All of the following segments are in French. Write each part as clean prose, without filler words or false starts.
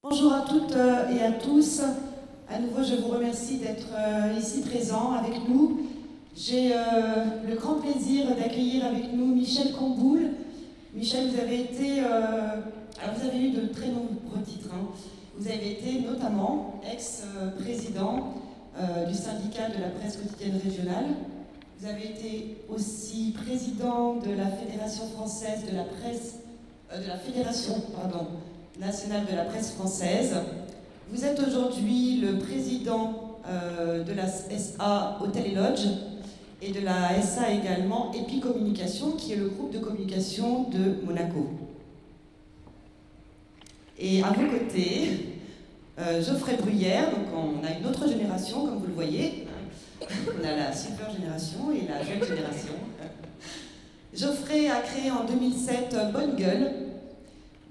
Bonjour à toutes et à tous. À nouveau, je vous remercie d'être ici présents avec nous. J'ai le grand plaisir d'accueillir avec nous Michel Comboul. Michel, vous avez été... alors vous avez eu de très nombreux titres. Hein. Vous avez été notamment ex-président du syndicat de la presse quotidienne régionale. Vous avez été aussi président de la Fédération française de la presse... de la Fédération, nationale de la presse française. Vous êtes aujourd'hui le président de la SA Hôtel et Lodge et de la SA également Epicommunication, qui est le groupe de communication de Monaco. Et à vos côtés, Geoffrey Bruyère, donc on a une autre génération, comme vous le voyez. On a la Silver Génération et la jeune génération. Geoffrey a créé en 2007 Bonne Gueule.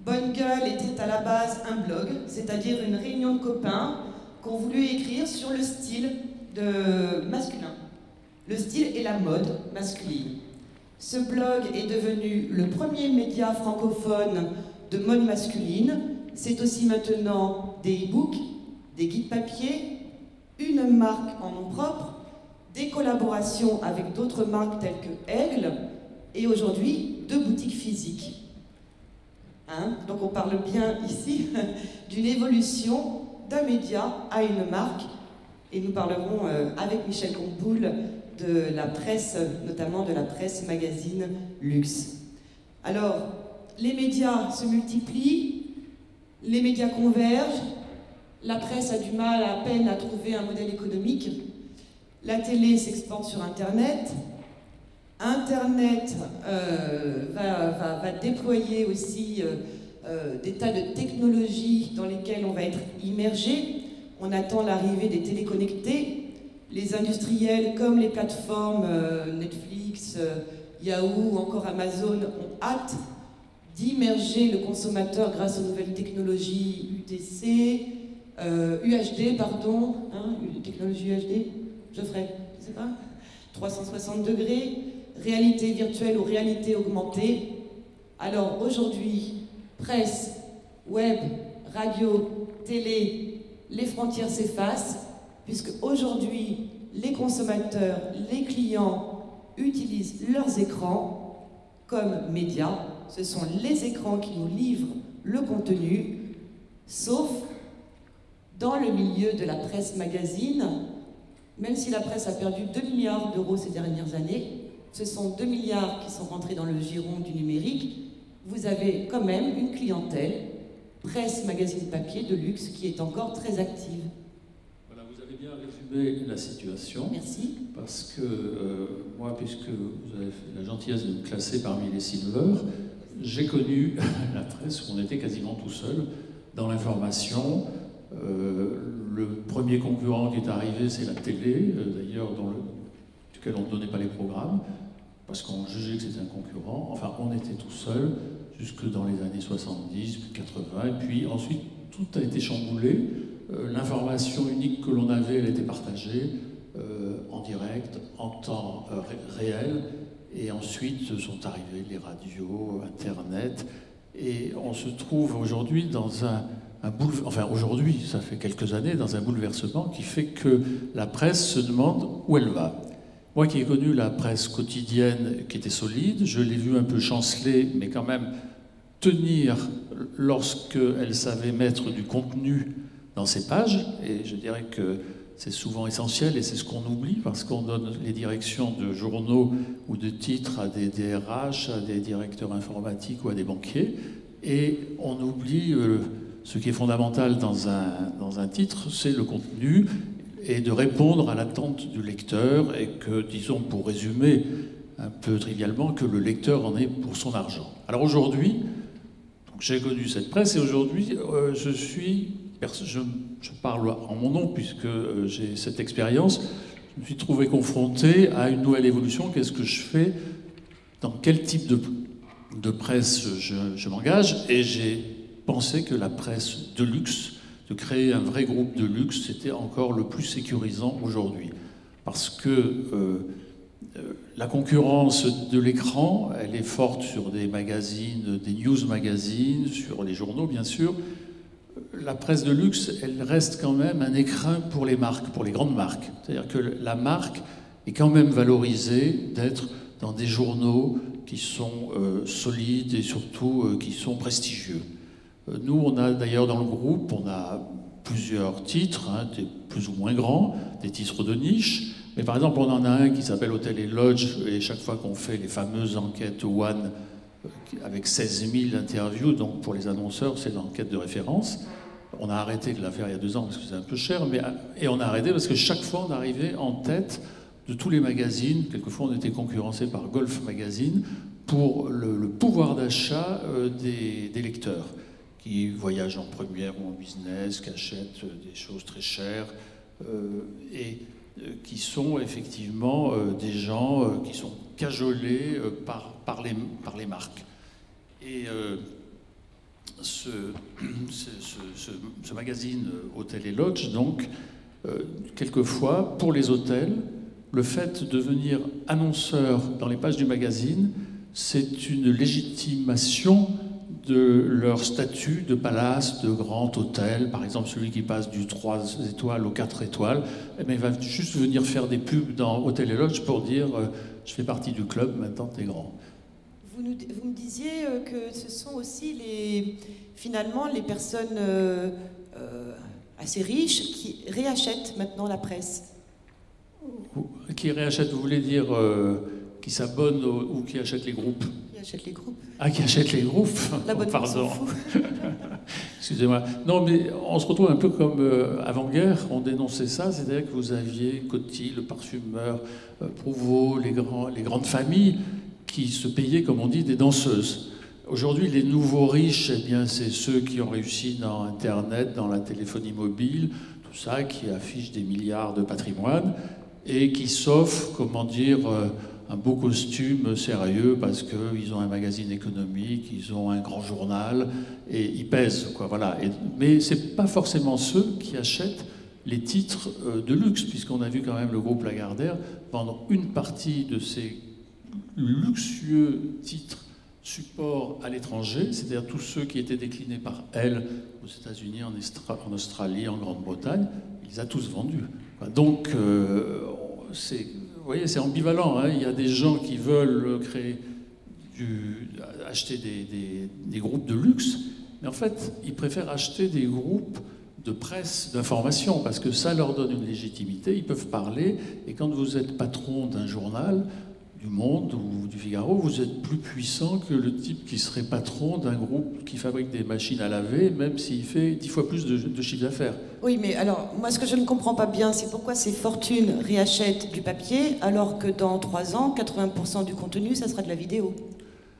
Bonne Gueule était à la base un blog, c'est-à-dire une réunion de copains qui ont voulu écrire sur le style masculin. Le style et la mode masculine. Ce blog est devenu le premier média francophone de mode masculine. C'est aussi maintenant des e-books, des guides papier, une marque en nom propre, des collaborations avec d'autres marques telles que Aigle, et aujourd'hui 2 boutiques physiques. Hein? Donc on parle bien ici d'une évolution d'un média à une marque, et nous parlerons avec Michel Comboul de la presse, notamment de la presse magazine luxe. Alors, les médias se multiplient, les médias convergent, la presse a du mal à peine à trouver un modèle économique, la télé s'exporte sur Internet, Internet va déployer aussi des tas de technologies dans lesquelles on va être immergé. On attend l'arrivée des téléconnectés. Les industriels comme les plateformes Netflix, Yahoo ou encore Amazon ont hâte d'immerger le consommateur grâce aux nouvelles technologies UTC, UHD, pardon, hein, technologie UHD, Geoffrey, je sais pas, 360 degrés, réalité virtuelle ou réalité augmentée. Alors aujourd'hui, presse, web, radio, télé, les frontières s'effacent, puisque aujourd'hui, les consommateurs, les clients utilisent leurs écrans comme médias. Ce sont les écrans qui nous livrent le contenu, sauf dans le milieu de la presse magazine. Même si la presse a perdu 2 milliards d'euros ces dernières années, ce sont 2 milliards qui sont rentrés dans le giron du numérique, vous avez quand même une clientèle, presse, magazine papier, de luxe, qui est encore très active. Voilà, vous avez bien résumé la situation. Merci. Parce que moi, puisque vous avez fait la gentillesse de me classer parmi les silver, j'ai connu la presse où on était quasiment tout seul dans l'information. Le premier concurrent qui est arrivé, c'est la télé, d'ailleurs, duquel on ne donnait pas les programmes, parce qu'on jugeait que c'était un concurrent. Enfin, on était tout seul, jusque dans les années 70, puis 80, et puis ensuite, tout a été chamboulé. L'information unique que l'on avait, elle était partagée en direct, en temps réel, et ensuite sont arrivées les radios, Internet, et on se trouve aujourd'hui dans enfin aujourd'hui, ça fait quelques années, dans un bouleversement qui fait que la presse se demande où elle va. Moi qui ai connu la presse quotidienne qui était solide, je l'ai vue un peu chanceler, mais quand même tenir lorsqu'elle savait mettre du contenu dans ses pages, et je dirais que c'est souvent essentiel, et c'est ce qu'on oublie, parce qu'on donne les directions de journaux ou de titres à des DRH, à des directeurs informatiques ou à des banquiers, et on oublie... ce qui est fondamental dans un titre, c'est le contenu et de répondre à l'attente du lecteur, et que, disons, pour résumer un peu trivialement, que le lecteur en est pour son argent. Alors aujourd'hui, j'ai connu cette presse, et aujourd'hui, je parle en mon nom puisque j'ai cette expérience, je me suis trouvé confronté à une nouvelle évolution. Qu'est-ce que je fais? Dans quel type de presse je m'engage? Et j'ai pensé que la presse de luxe, de créer un vrai groupe de luxe, c'était encore le plus sécurisant aujourd'hui. Parce que la concurrence de l'écran, elle est forte sur des magazines, des news magazines, sur les journaux bien sûr. la presse de luxe, elle reste quand même un écrin pour les marques, pour les grandes marques. C'est-à-dire que la marque est quand même valorisée d'être dans des journaux qui sont solides et surtout qui sont prestigieux. Nous, on a d'ailleurs dans le groupe, on a plusieurs titres, hein, des plus ou moins grands, des titres de niche. Mais par exemple, on en a un qui s'appelle Hôtel et Lodge, et chaque fois qu'on fait les fameuses enquêtes One, avec 16 000 interviews, donc pour les annonceurs, c'est l'enquête de référence. On a arrêté de la faire il y a 2 ans parce que c'est un peu cher, et on a arrêté parce que chaque fois on arrivait en tête de tous les magazines. Quelquefois on était concurrencé par Golf Magazine pour le pouvoir d'achat des lecteurs qui voyagent en première ou en business, qui achètent des choses très chères et qui sont effectivement des gens qui sont cajolés par les marques. Et ce magazine Hôtel et Lodge, donc, quelquefois, pour les hôtels, le fait de devenir annonceur dans les pages du magazine, c'est une légitimation de leur statut de palace, de grand hôtel. Par exemple, celui qui passe du 3 étoiles au 4 étoiles, eh bien, il va juste venir faire des pubs dans Hôtel et Lodge pour dire je fais partie du club, maintenant t'es grand. Vous me disiez que ce sont aussi finalement les personnes assez riches qui réachètent maintenant la presse. Qui réachètent, vous voulez dire qui s'abonnent ou qui achètent les groupes? Qui achètent les groupes. Ah, qui achètent les groupes. L'abonnement s'en fout. Excusez-moi. Non, mais on se retrouve un peu comme avant-guerre, on dénonçait ça, c'est-à-dire que vous aviez Coty, le parfumeur, Prouveau, les grandes familles qui se payaient, comme on dit, des danseuses. Aujourd'hui, les nouveaux riches, eh bien, c'est ceux qui ont réussi dans Internet, dans la téléphonie mobile, tout ça, qui affichent des milliards de patrimoine et qui s'offrent, comment dire, un beau costume sérieux parce qu'ils ont un magazine économique, ils ont un grand journal et ils pèsent, quoi, voilà. Mais c'est pas forcément ceux qui achètent les titres de luxe, puisqu'on a vu quand même le groupe Lagardère vendre une partie de ces luxueux titres support à l'étranger, c'est-à-dire tous ceux qui étaient déclinés par elle aux États-Unis, en Australie, en Grande-Bretagne, il les a tous vendus. Donc, vous voyez, c'est ambivalent. Hein. Il y a des gens qui veulent acheter des groupes de luxe, mais en fait, ils préfèrent acheter des groupes de presse, d'information, parce que ça leur donne une légitimité, ils peuvent parler, et quand vous êtes patron d'un journal, du Monde ou du Figaro, vous êtes plus puissant que le type qui serait patron d'un groupe qui fabrique des machines à laver, même s'il fait 10 fois plus de chiffre d'affaires. Oui, mais alors, moi, ce que je ne comprends pas bien, c'est pourquoi ces fortunes réachètent du papier, alors que dans 3 ans, 80% du contenu, ça sera de la vidéo.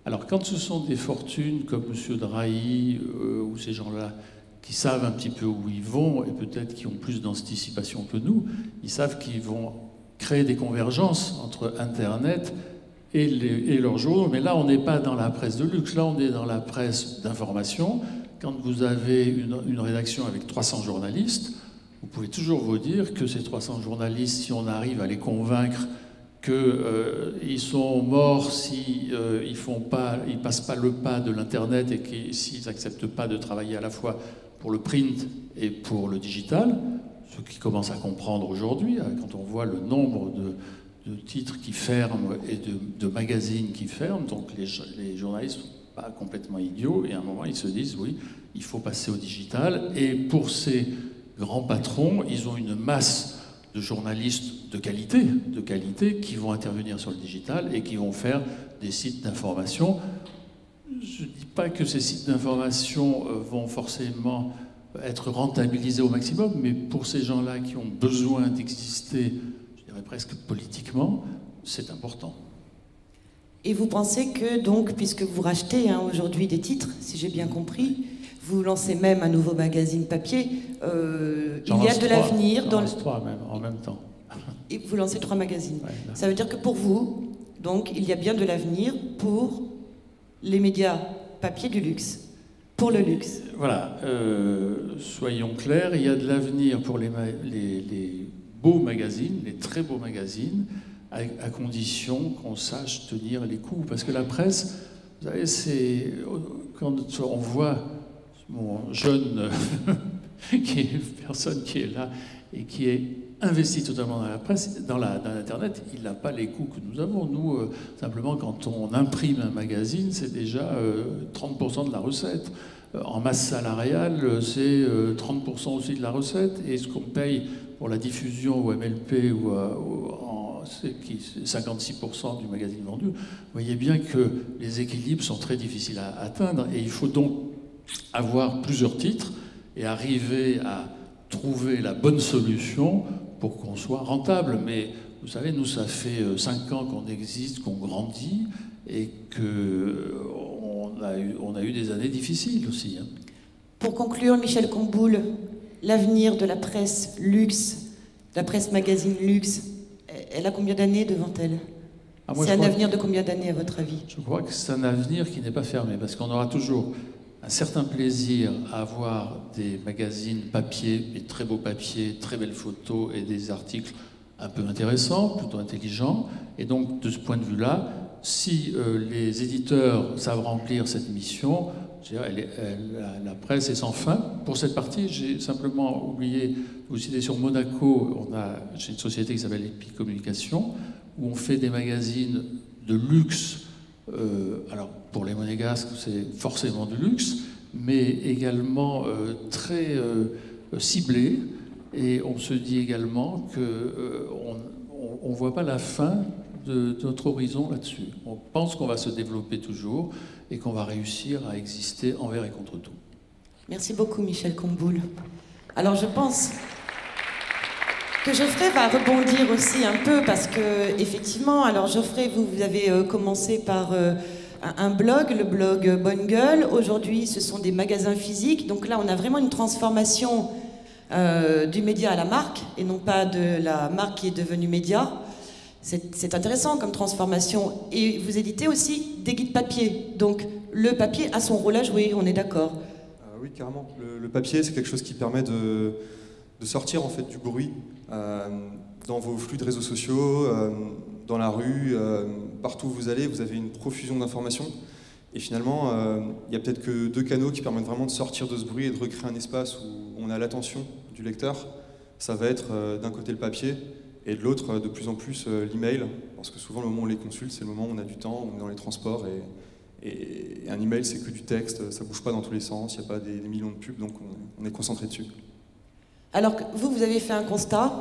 Alors, quand ce sont des fortunes comme M. Drahi ou ces gens-là, qui savent un petit peu où ils vont, et peut-être qui ont plus d'anticipation que nous, ils savent qu'ils vont créer des convergences entre Internet et leurs journaux. Mais là, on n'est pas dans la presse de luxe, là, on est dans la presse d'information. Quand vous avez une rédaction avec 300 journalistes, vous pouvez toujours vous dire que ces 300 journalistes, si on arrive à les convaincre qu'ils sont morts s'ils ne passent pas le pas de l'Internet et s'ils n'acceptent pas de travailler à la fois pour le print et pour le digital, ce qui commence à comprendre aujourd'hui, quand on voit le nombre de titres qui ferment et de magazines qui ferment, donc les journalistes ne sont pas complètement idiots, et à un moment ils se disent oui, il faut passer au digital, et pour ces grands patrons, ils ont une masse de journalistes de qualité qui vont intervenir sur le digital et qui vont faire des sites d'information. Je ne dis pas que ces sites d'information vont forcément être rentabilisés au maximum, mais pour ces gens-là qui ont besoin d'exister, je dirais presque politiquement, c'est important. Et vous pensez que, donc, puisque vous rachetez aujourd'hui des titres, si j'ai bien compris, vous lancez même un nouveau magazine papier, il y a de l'avenir dans... 3 même, en même temps. Et vous lancez 3 magazines. Ouais, ça veut dire que pour vous, donc, il y a bien de l'avenir pour les médias papier du luxe. Pour le luxe. Voilà, soyons clairs, il y a de l'avenir pour les beaux magazines, les très beaux magazines, à condition qu'on sache tenir les coups. Parce que la presse, vous savez, quand on voit mon jeune personne qui est là et qui est investi totalement dans la presse, dans l'Internet, il n'a pas les coûts que nous avons. Nous, simplement, quand on imprime un magazine, c'est déjà 30% de la recette. En masse salariale, c'est 30% aussi de la recette. Et ce qu'on paye pour la diffusion au MLP c'est 56% du magazine vendu. Vous voyez bien que les équilibres sont très difficiles à atteindre. Et il faut donc avoir plusieurs titres et arriver à trouver la bonne solution pour qu'on soit rentable. Mais vous savez, nous, ça fait 5 ans qu'on existe, qu'on grandit et qu'on a eu des années difficiles aussi. Hein. Pour conclure, Michel Comboul, l'avenir de la presse luxe, la presse magazine luxe, elle a combien d'années devant elle? C'est un avenir de combien d'années à votre avis? Je crois que c'est un avenir qui n'est pas fermé, parce qu'on aura toujours un certain plaisir à avoir des magazines papier, des très beaux papiers, très belles photos et des articles un peu intéressants, plutôt intelligents. Et donc, de ce point de vue-là, si les éditeurs savent remplir cette mission, je dirais, la presse est sans fin. Pour cette partie, j'ai simplement oublié de vous citer sur Monaco, j'ai une société qui s'appelle Epic Communication, où on fait des magazines de luxe. Alors, pour les Monégasques, c'est forcément du luxe, mais également très ciblé. Et on se dit également qu'on ne voit pas la fin de notre horizon là-dessus. On pense qu'on va se développer toujours et qu'on va réussir à exister envers et contre tout. Merci beaucoup, Michel Comboul. Alors, je pense que Geoffrey va rebondir aussi un peu parce que, effectivement, alors Geoffrey, vous avez commencé par un blog, le blog Bonne Gueule. Aujourd'hui, ce sont des magasins physiques. Donc là, on a vraiment une transformation du média à la marque et non pas de la marque qui est devenue média. C'est intéressant comme transformation. Et vous éditez aussi des guides papier. Donc le papier a son rôle à jouer, on est d'accord? Oui, carrément. Le papier, c'est quelque chose qui permet de sortir en fait du bruit dans vos flux de réseaux sociaux, dans la rue, partout où vous allez, vous avez une profusion d'informations. Et finalement, il y a peut-être que 2 canaux qui permettent vraiment de sortir de ce bruit et de recréer un espace où on a l'attention du lecteur. Ça va être d'un côté le papier et de l'autre de plus en plus l'email, parce que souvent le moment où on les consulte, c'est le moment où on a du temps, on est dans les transports et un email c'est que du texte, ça bouge pas dans tous les sens, il n'y a pas des millions de pubs, donc on est concentré dessus. Alors vous avez fait un constat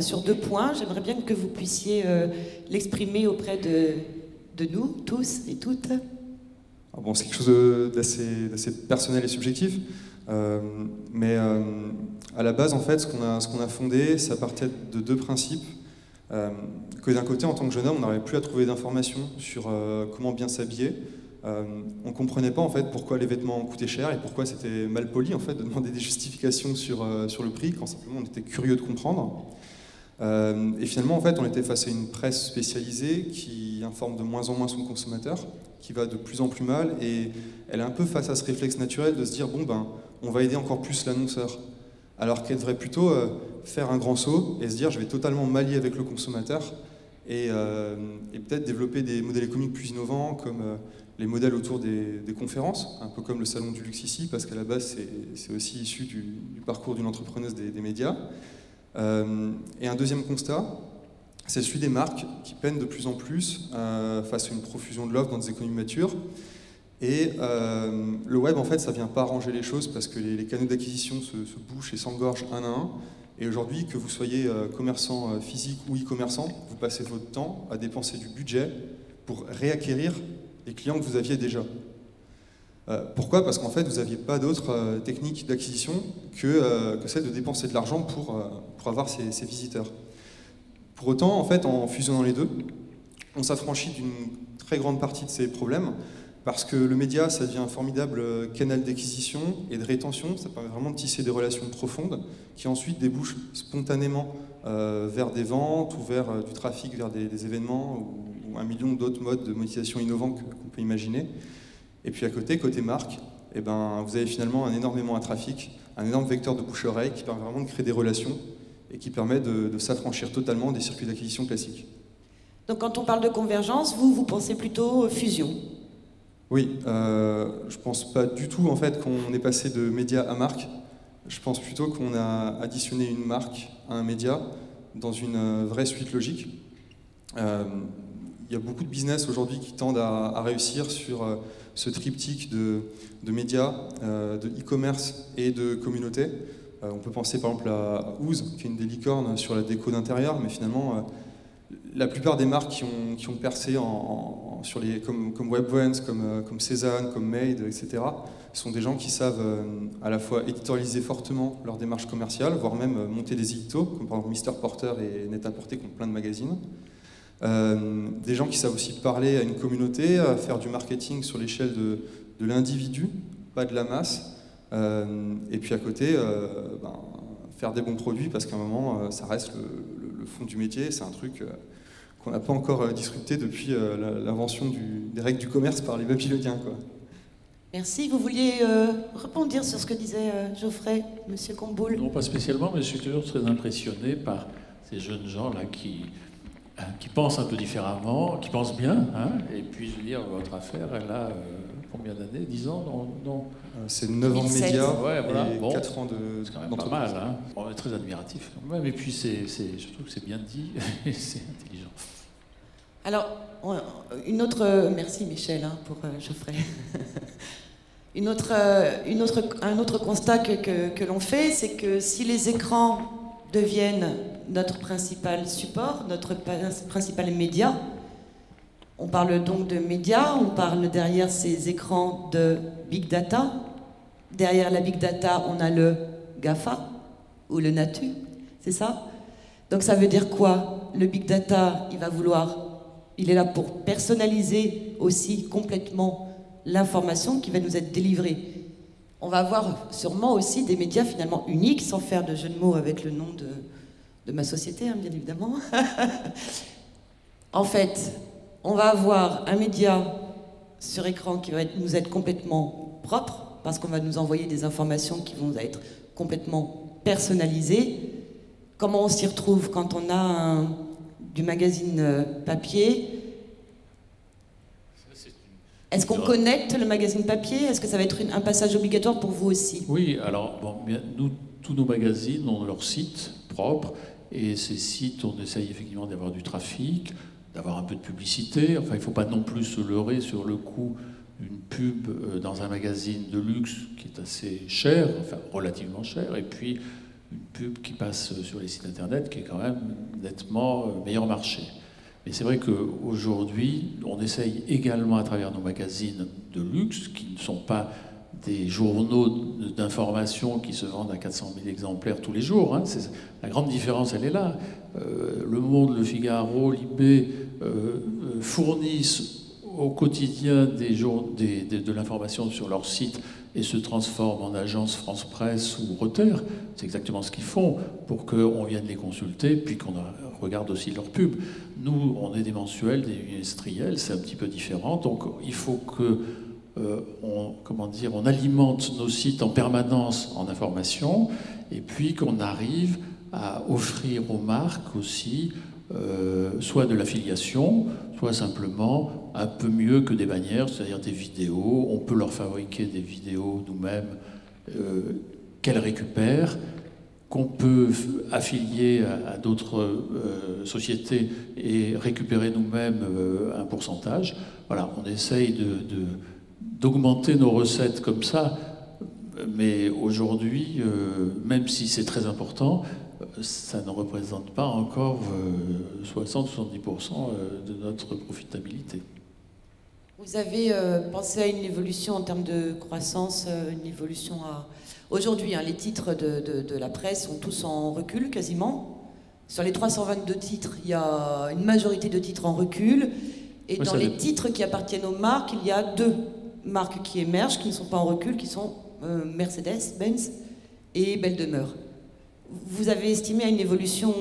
sur 2 points, j'aimerais bien que vous puissiez l'exprimer auprès de nous, tous et toutes. Alors bon, c'est quelque chose d'assez personnel et subjectif, mais à la base, en fait, ce qu'on a fondé, ça partait de 2 principes. Que d'un côté, en tant que jeune homme, on n'arrivait plus à trouver d'informations sur comment bien s'habiller. On ne comprenait pas en fait pourquoi les vêtements coûtaient cher et pourquoi c'était mal poli en fait de demander des justifications sur le prix quand simplement on était curieux de comprendre. Et finalement en fait on était face à une presse spécialisée qui informe de moins en moins son consommateur, qui va de plus en plus mal et elle est un peu face à ce réflexe naturel de se dire bon ben on va aider encore plus l'annonceur. Alors qu'elle devrait plutôt faire un grand saut et se dire je vais totalement m'allier avec le consommateur et peut-être développer des modèles économiques plus innovants comme les modèles autour des conférences, un peu comme le salon du luxe ici, parce qu'à la base c'est aussi issu du parcours d'une entrepreneuse des médias. Et un deuxième constat, c'est celui des marques qui peinent de plus en plus face à une profusion de l'offre dans des économies matures. Et le web, en fait, ça vient pas arranger les choses parce que les canaux d'acquisition se bouchent et s'engorgent un à un. Et aujourd'hui, que vous soyez commerçant physique ou e-commerçant, vous passez votre temps à dépenser du budget pour réacquérir les clients que vous aviez déjà. Pourquoi? Parce qu'en fait, vous n'aviez pas d'autres techniques d'acquisition que celle de dépenser de l'argent pour avoir ces visiteurs. Pour autant, en fait, en fusionnant les deux, on s'affranchit d'une très grande partie de ces problèmes parce que le média, ça devient un formidable canal d'acquisition et de rétention. Ça permet vraiment de tisser des relations profondes qui ensuite débouchent spontanément vers des ventes ou vers du trafic, vers des événements ou un million d'autres modes de monétisation innovants qu'on peut imaginer. Et puis à côté marque, eh ben, vous avez finalement un énormément trafic, un énorme vecteur de bouche-oreille qui permet vraiment de créer des relations et qui permet de s'affranchir totalement des circuits d'acquisition classiques. Donc quand on parle de convergence, vous pensez plutôt fusion? Oui, je pense pas du tout en fait qu'on est passé de média à marque. Je pense plutôt qu'on a additionné une marque à un média dans une vraie suite logique. Il y a beaucoup de business aujourd'hui qui tendent à réussir sur ce triptyque de médias, de e-commerce et de communauté. On peut penser par exemple à Ooze, qui est une des licornes sur la déco d'intérieur, mais finalement, la plupart des marques qui ont percé comme Webvans, comme Cézanne, comme Made, etc., sont des gens qui savent à la fois éditorialiser fortement leur démarche commerciale, voire même monter des éditos, comme par exemple Mr Porter et Net-à-Porter, qui ont plein de magazines. Des gens qui savent aussi parler à une communauté, à faire du marketing sur l'échelle de l'individu, pas de la masse. Et puis à côté, faire des bons produits, parce qu'à un moment, ça reste le fond du métier. C'est un truc qu'on n'a pas encore disrupté depuis l'invention des règles du commerce par les Babyloniens, quoi. Merci. Vous vouliez rebondir sur ce que disait Geoffrey, Monsieur Comboul? Non, pas spécialement, mais je suis toujours très impressionné par ces jeunes gens-là qui pensent un peu différemment, qui pensent bien. Hein, et puis, je veux dire, votre affaire, elle a combien d'années? 10 ans? Non. C'est 9 ans de 2007. médias Ouais, voilà. et Bon, 4 ans c'est quand même pas mal. Hein. On est très admiratif quand même. Et puis, je trouve que c'est bien dit et c'est intelligent. Alors, une autre... Merci Michel pour Geoffrey. Un autre constat que l'on fait, c'est que si les écrans deviennent notre principal support, notre principal média, on parle donc de médias, on parle derrière ces écrans de Big Data. Derrière la Big Data, on a le GAFA ou le NATU, c'est ça? Donc ça veut dire quoi? Le Big Data, il est là pour personnaliser aussi complètement l'information qui va nous être délivrée. On va avoir sûrement aussi des médias finalement uniques, sans faire de jeu de mots avec le nom de ma société, hein, bien évidemment. En fait, on va avoir un média sur écran qui va nous être complètement propre, parce qu'on va nous envoyer des informations qui vont être complètement personnalisées. Comment on s'y retrouve quand on a du magazine papier? Est-ce qu'on connecte le magazine papier? Est-ce que ça va être un passage obligatoire pour vous aussi? Oui, alors, bon, nous, tous nos magazines ont leur site propre, et ces sites, on essaye effectivement d'avoir du trafic, d'avoir un peu de publicité. Enfin, il ne faut pas non plus se leurrer sur le coût d'une pub dans un magazine de luxe qui est assez cher, enfin relativement cher, et puis une pub qui passe sur les sites internet qui est quand même nettement meilleur marché. Mais c'est vrai qu'aujourd'hui, on essaye également à travers nos magazines de luxe, qui ne sont pas des journaux d'information qui se vendent à 400 000 exemplaires tous les jours. Hein. La grande différence, elle est là. Le Monde, Le Figaro, l'IB fournissent au quotidien de l'information sur leur site et se transforment en agence France Presse ou Reuters. C'est exactement ce qu'ils font pour qu'on vienne les consulter, puis qu'on regarde aussi leurs pubs. Nous, on est des mensuels, des trimestriels, c'est un petit peu différent. Donc il faut que on alimente nos sites en permanence en information, et puis qu'on arrive à offrir aux marques aussi soit de l'affiliation, soit simplement un peu mieux que des bannières, c'est-à-dire des vidéos. On peut leur fabriquer des vidéos nous-mêmes qu'elles récupèrent, qu'on peut affilier à d'autres sociétés et récupérer nous-mêmes un pourcentage. Voilà, on essaye d'augmenter nos recettes comme ça, mais aujourd'hui, même si c'est très important, ça ne représente pas encore 60-70% de notre profitabilité. Vous avez pensé à une évolution en termes de croissance, une évolution à... Aujourd'hui, hein, les titres de la presse sont tous en recul, quasiment. Sur les 322 titres, il y a une majorité de titres en recul. Et oui, dans les titres qui appartiennent aux marques, il y a 2 marques qui émergent, qui ne sont pas en recul, qui sont Mercedes, Benz et Belle Demeure. Vous avez estimé à une évolution...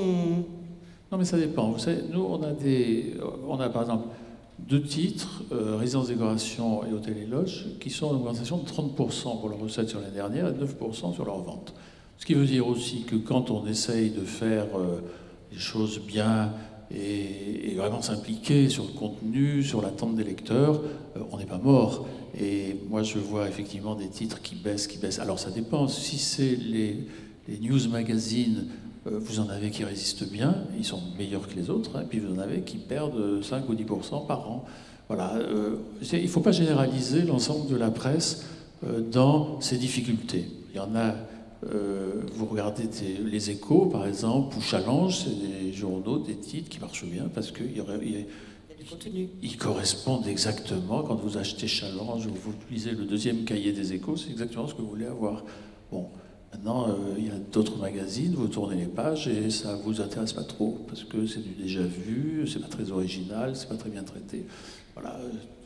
Non, mais ça dépend. Vous savez, nous, on a par exemple 2 titres, Résidence Décoration et Hôtel et Loges, qui sont en augmentation de 30% pour leurs recettes sur l'année dernière et 9% sur leurs ventes. Ce qui veut dire aussi que quand on essaye de faire les choses bien et vraiment s'impliquer sur le contenu, sur l'attente des lecteurs, on n'est pas mort. Et moi, je vois effectivement des titres qui baissent, qui baissent. Alors, ça dépend. Si c'est les news magazines, vous en avez qui résistent bien, ils sont meilleurs que les autres, hein, puis vous en avez qui perdent 5 ou 10% par an. Voilà. Il ne faut pas généraliser l'ensemble de la presse dans ses difficultés. Il y en a, vous regardez les Échos, par exemple, ou Challenge, c'est des journaux, des titres qui marchent bien parce qu'ils correspondent exactement. Quand vous achetez Challenge ou vous lisez le deuxième cahier des Échos, c'est exactement ce que vous voulez avoir. Bon. Maintenant, il y a d'autres magazines, vous tournez les pages et ça ne vous intéresse pas trop, parce que c'est du déjà vu, c'est pas très original, c'est pas très bien traité. Voilà.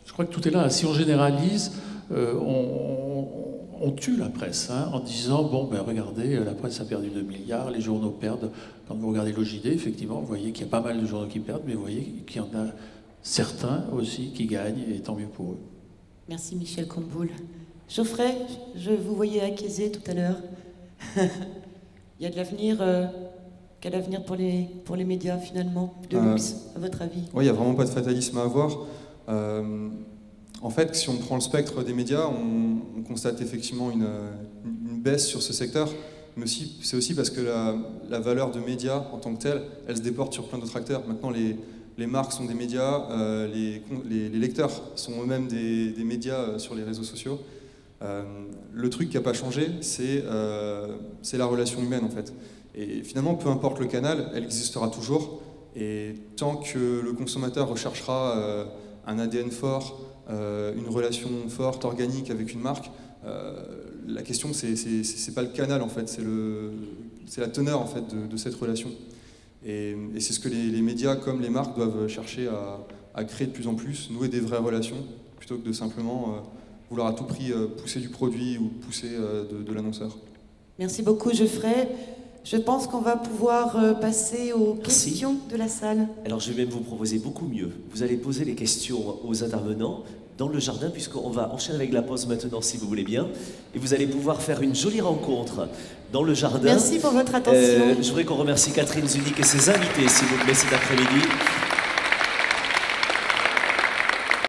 Je crois que tout est là. Si on généralise, on tue la presse, hein, en disant, bon, ben regardez, la presse a perdu 2 milliards, les journaux perdent. Quand vous regardez l'OJD, effectivement, vous voyez qu'il y a pas mal de journaux qui perdent, mais vous voyez qu'il y en a certains aussi qui gagnent, et tant mieux pour eux. Merci Michel Comboul. Geoffrey, je vous voyais acquiescer tout à l'heure. Il y a de l'avenir, quel avenir pour les médias finalement, de luxe, à votre avis? Oui, il n'y a vraiment pas de fatalisme à avoir. En fait, si on prend le spectre des médias, on constate effectivement une baisse sur ce secteur, mais c'est aussi parce que la valeur de médias en tant que telle, elle se déporte sur plein d'autres acteurs. Maintenant, les marques sont des médias, les lecteurs sont eux-mêmes des médias sur les réseaux sociaux. Le truc qui n'a pas changé, c'est la relation humaine en fait. Et finalement, peu importe le canal, elle existera toujours. Et tant que le consommateur recherchera un ADN fort, une relation forte, organique avec une marque, la question c'est pas le canal en fait, c'est la teneur en fait de cette relation. Et c'est ce que les médias comme les marques doivent chercher à créer de plus en plus, nouer des vraies relations, plutôt que de simplement vouloir à tout prix pousser du produit ou pousser de l'annonceur. Merci beaucoup Geoffrey. Je pense qu'on va pouvoir passer aux questions de la salle. Alors je vais même vous proposer beaucoup mieux. Vous allez poser les questions aux intervenants dans le jardin, puisqu'on va enchaîner avec la pause maintenant, si vous voulez bien. Et vous allez pouvoir faire une jolie rencontre dans le jardin. Merci pour votre attention. Je voudrais qu'on remercie Catherine Zunik et ses invités, s'il vous plaît, cet après-midi.